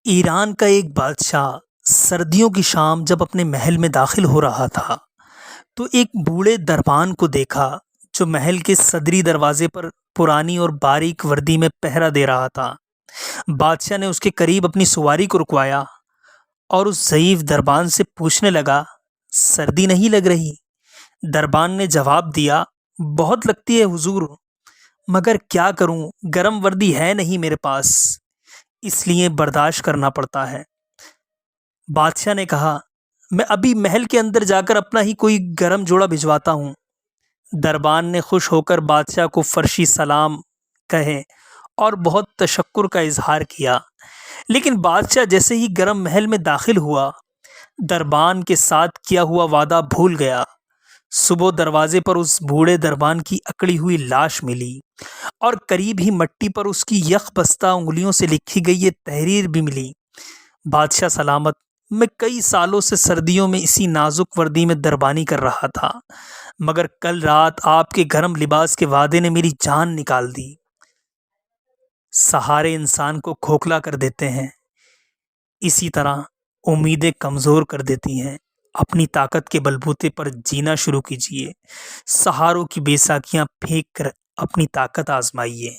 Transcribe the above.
ایران کا ایک بادشاہ سردیوں کی شام جب اپنے محل میں داخل ہو رہا تھا تو ایک بوڑھے دربان کو دیکھا جو محل کے صدری دروازے پر پرانی اور باریک وردی میں پہرا دے رہا تھا۔ بادشاہ نے اس کے قریب اپنی سواری کو رکوایا اور اس ضعیف دربان سے پوچھنے لگا، سردی نہیں لگ رہی؟ دربان نے جواب دیا، بہت لگتی ہے حضور، مگر کیا کروں، گرم وردی ہے نہیں میرے پاس، اس لیے برداشت کرنا پڑتا ہے۔ بادشاہ نے کہا، میں ابھی محل کے اندر جا کر اپنا ہی کوئی گرم جوڑا بھجواتا ہوں۔ دربان نے خوش ہو کر بادشاہ کو فرشی سلام کہے اور بہت تشکر کا اظہار کیا، لیکن بادشاہ جیسے ہی گرم محل میں داخل ہوا دربان کے ساتھ کیا ہوا وعدہ بھول گیا۔ صبح دروازے پر اس بوڑھے دربان کی اکڑی ہوئی لاش ملی اور قریب ہی مٹی پر اس کی یک بستہ انگلیوں سے لکھی گئی یہ تحریر بھی ملی، بادشاہ سلامت، میں کئی سالوں سے سردیوں میں اسی نازک وردی میں دربانی کر رہا تھا، مگر کل رات آپ کے گرم لباس کے وعدے نے میری جان نکال دی۔ سہارے انسان کو کھوکھلا کر دیتے ہیں، اسی طرح امیدیں کمزور کر دیتی ہیں۔ اپنی طاقت کے بلبوتے پر جینا شروع کیجیے، سہاروں کی بے ساکیاں پھینک کر اپنی طاقت آزمائیے۔